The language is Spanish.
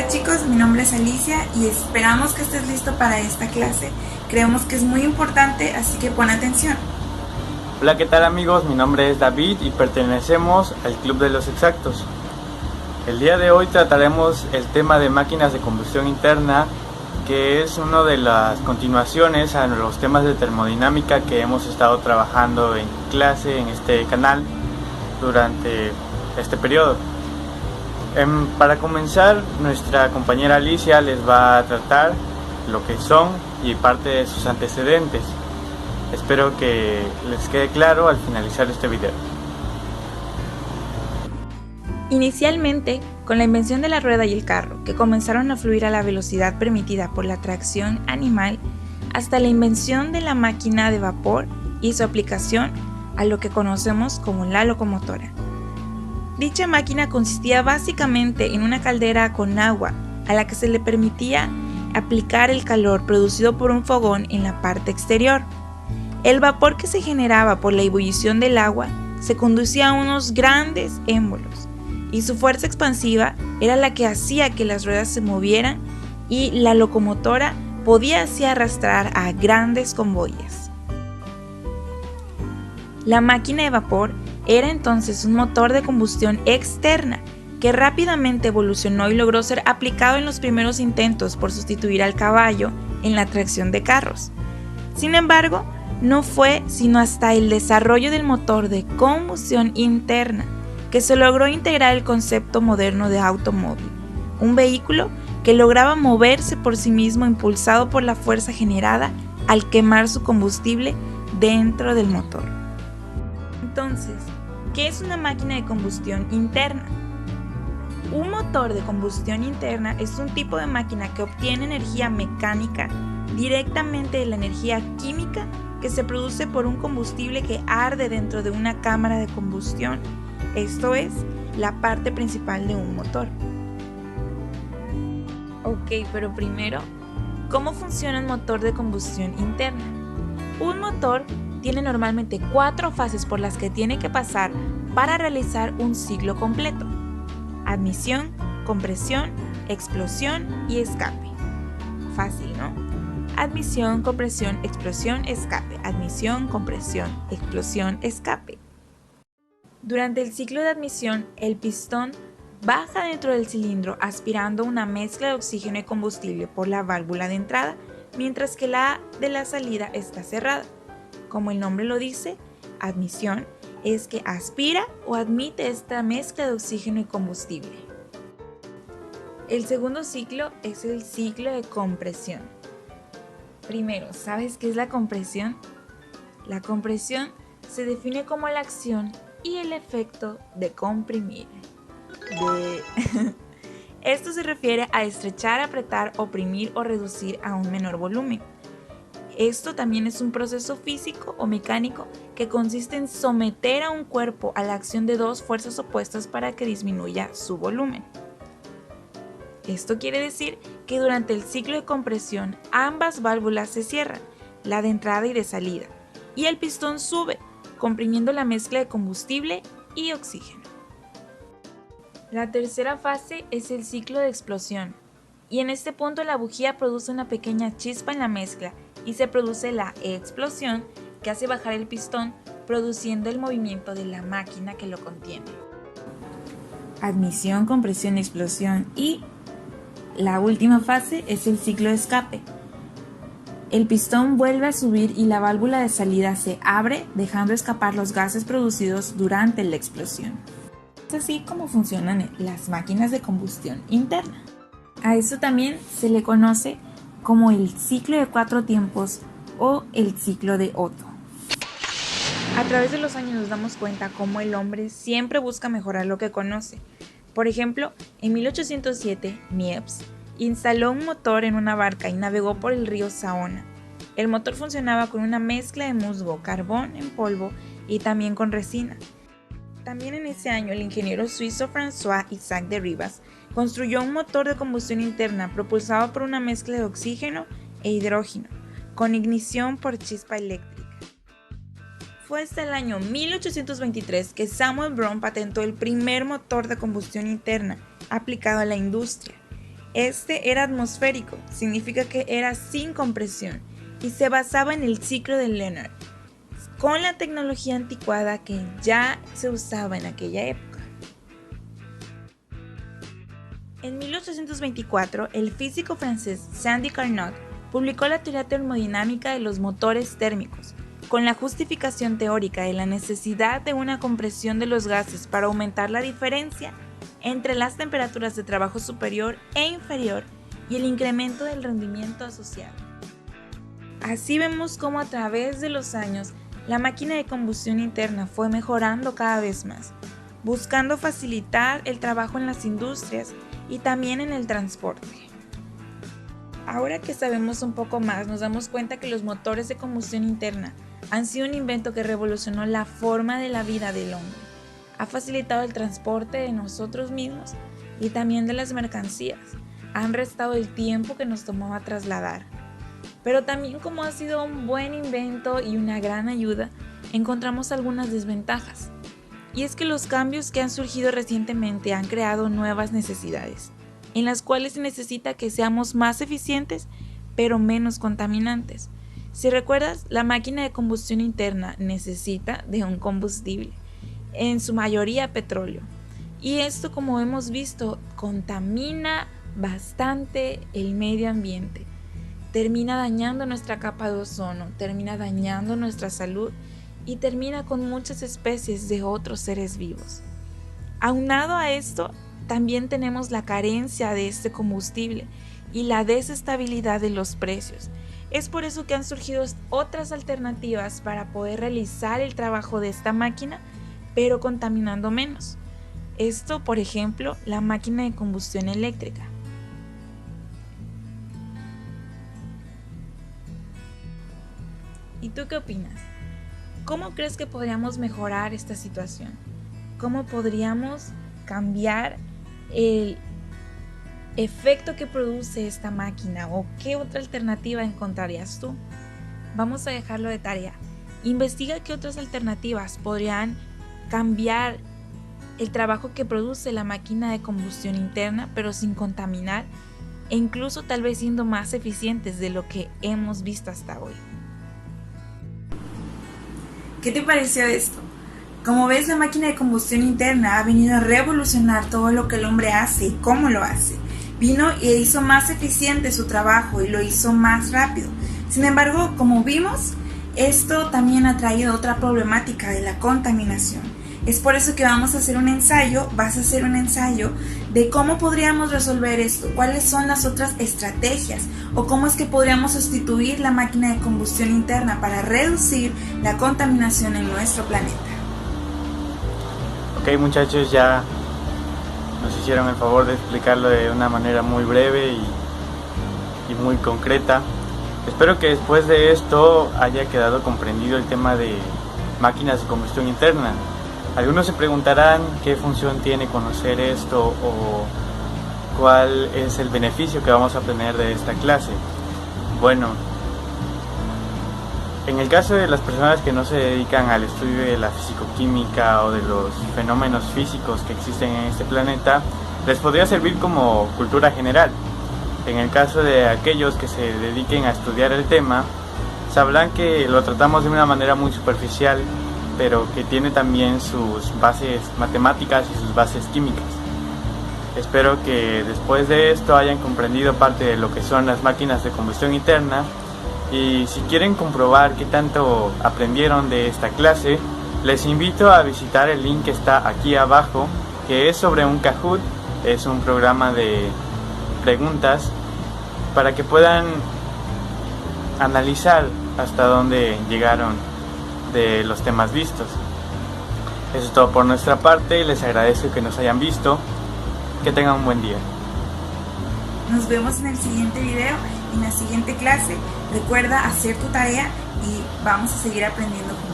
Hola chicos, mi nombre es Alicia y esperamos que estés listo para esta clase. Creemos que es muy importante, así que pon atención. Hola, ¿qué tal amigos? Mi nombre es David y pertenecemos al Club de los Exactos. El día de hoy trataremos el tema de máquinas de combustión interna, que es una de las continuaciones a los temas de termodinámica que hemos estado trabajando en clase en este canal durante este periodo. Para comenzar, nuestra compañera Alicia les va a tratar lo que son y parte de sus antecedentes. Espero que les quede claro al finalizar este video. Inicialmente, con la invención de la rueda y el carro, que comenzaron a fluir a la velocidad permitida por la tracción animal, hasta la invención de la máquina de vapor y su aplicación a lo que conocemos como la locomotora. Dicha máquina consistía básicamente en una caldera con agua a la que se le permitía aplicar el calor producido por un fogón en la parte exterior. El vapor que se generaba por la ebullición del agua se conducía a unos grandes émbolos y su fuerza expansiva era la que hacía que las ruedas se movieran y la locomotora podía así arrastrar a grandes convoyes. La máquina de vapor era entonces un motor de combustión externa que rápidamente evolucionó y logró ser aplicado en los primeros intentos por sustituir al caballo en la tracción de carros. Sin embargo, no fue sino hasta el desarrollo del motor de combustión interna que se logró integrar el concepto moderno de automóvil, un vehículo que lograba moverse por sí mismo impulsado por la fuerza generada al quemar su combustible dentro del motor. Entonces, ¿qué es una máquina de combustión interna? Un motor de combustión interna es un tipo de máquina que obtiene energía mecánica directamente de la energía química que se produce por un combustible que arde dentro de una cámara de combustión, esto es, la parte principal de un motor. Ok, pero primero, ¿cómo funciona un motor de combustión interna? Un motor tiene normalmente 4 fases por las que tiene que pasar para realizar un ciclo completo: admisión, compresión, explosión y escape. Fácil, ¿no? Admisión, compresión, explosión, escape. Admisión, compresión, explosión, escape. Durante el ciclo de admisión, el pistón baja dentro del cilindro aspirando una mezcla de oxígeno y combustible por la válvula de entrada, mientras que la de la salida está cerrada. Como el nombre lo dice, admisión es que aspira o admite esta mezcla de oxígeno y combustible. El segundo ciclo es el ciclo de compresión. Primero, ¿sabes qué es la compresión? La compresión se define como la acción y el efecto de comprimir. Esto se refiere a estrechar, apretar, oprimir o reducir a un menor volumen. Esto también es un proceso físico o mecánico que consiste en someter a un cuerpo a la acción de dos fuerzas opuestas para que disminuya su volumen. Esto quiere decir que durante el ciclo de compresión ambas válvulas se cierran, la de entrada y de salida, y el pistón sube, comprimiendo la mezcla de combustible y oxígeno. La tercera fase es el ciclo de explosión, y en este punto la bujía produce una pequeña chispa en la mezcla y se produce la explosión que hace bajar el pistón, produciendo el movimiento de la máquina que lo contiene. Admisión, compresión, explosión y la última fase es el ciclo de escape. El pistón vuelve a subir y la válvula de salida se abre, dejando escapar los gases producidos durante la explosión. Es así como funcionan las máquinas de combustión interna. A esto también se le conoce como el ciclo de 4 tiempos o el ciclo de Otto. A través de los años nos damos cuenta cómo el hombre siempre busca mejorar lo que conoce. Por ejemplo, en 1807, Niepce instaló un motor en una barca y navegó por el río Saona. El motor funcionaba con una mezcla de musgo, carbón en polvo y también con resina. También en ese año el ingeniero suizo François Isaac de Rivaz construyó un motor de combustión interna propulsado por una mezcla de oxígeno e hidrógeno, con ignición por chispa eléctrica. Fue hasta el año 1823 que Samuel Brown patentó el primer motor de combustión interna aplicado a la industria. Este era atmosférico, significa que era sin compresión y se basaba en el ciclo de Leonard, con la tecnología anticuada que ya se usaba en aquella época. En 1824, el físico francés Sandi Carnot publicó la teoría termodinámica de los motores térmicos, con la justificación teórica de la necesidad de una compresión de los gases para aumentar la diferencia entre las temperaturas de trabajo superior e inferior y el incremento del rendimiento asociado. Así vemos cómo a través de los años la máquina de combustión interna fue mejorando cada vez más, buscando facilitar el trabajo en las industrias y también en el transporte. Ahora que sabemos un poco más, nos damos cuenta que los motores de combustión interna han sido un invento que revolucionó la forma de la vida del hombre. Ha facilitado el transporte de nosotros mismos y también de las mercancías. Han restado el tiempo que nos tomaba trasladar. Pero también, como ha sido un buen invento y una gran ayuda, encontramos algunas desventajas. Y es que los cambios que han surgido recientemente han creado nuevas necesidades, en las cuales se necesita que seamos más eficientes, pero menos contaminantes. Si recuerdas, la máquina de combustión interna necesita de un combustible, en su mayoría petróleo. Y esto, como hemos visto, contamina bastante el medio ambiente. Termina dañando nuestra capa de ozono, termina dañando nuestra salud y termina con muchas especies de otros seres vivos. Aunado a esto, también tenemos la carencia de este combustible y la desestabilidad de los precios. Es por eso que han surgido otras alternativas para poder realizar el trabajo de esta máquina, pero contaminando menos. Esto, por ejemplo, la máquina de combustión eléctrica. ¿Y tú qué opinas? ¿Cómo crees que podríamos mejorar esta situación? ¿Cómo podríamos cambiar el efecto que produce esta máquina? ¿O qué otra alternativa encontrarías tú? Vamos a dejarlo de tarea. Investiga qué otras alternativas podrían cambiar el trabajo que produce la máquina de combustión interna, pero sin contaminar e incluso tal vez siendo más eficientes de lo que hemos visto hasta hoy. ¿Qué te pareció esto? Como ves, la máquina de combustión interna ha venido a revolucionar todo lo que el hombre hace y cómo lo hace. Vino e hizo más eficiente su trabajo y lo hizo más rápido. Sin embargo, como vimos, esto también ha traído otra problemática de la contaminación. Es por eso que vamos a hacer un ensayo, vas a hacer un ensayo de cómo podríamos resolver esto, cuáles son las otras estrategias o cómo es que podríamos sustituir la máquina de combustión interna para reducir la contaminación en nuestro planeta. Ok, muchachos, ya nos hicieron el favor de explicarlo de una manera muy breve y muy concreta. Espero que después de esto haya quedado comprendido el tema de máquinas de combustión interna. Algunos se preguntarán qué función tiene conocer esto o cuál es el beneficio que vamos a obtener de esta clase. Bueno, en el caso de las personas que no se dedican al estudio de la fisicoquímica o de los fenómenos físicos que existen en este planeta, les podría servir como cultura general. En el caso de aquellos que se dediquen a estudiar el tema, sabrán que lo tratamos de una manera muy superficial, pero que tiene también sus bases matemáticas y sus bases químicas. Espero que después de esto hayan comprendido parte de lo que son las máquinas de combustión interna, y si quieren comprobar qué tanto aprendieron de esta clase, les invito a visitar el link que está aquí abajo, que es sobre un Kahoot. Es un programa de preguntas para que puedan analizar hasta dónde llegaron de los temas vistos. Eso es todo por nuestra parte, les agradezco que nos hayan visto, que tengan un buen día. Nos vemos en el siguiente video, en la siguiente clase. Recuerda hacer tu tarea y vamos a seguir aprendiendo juntos.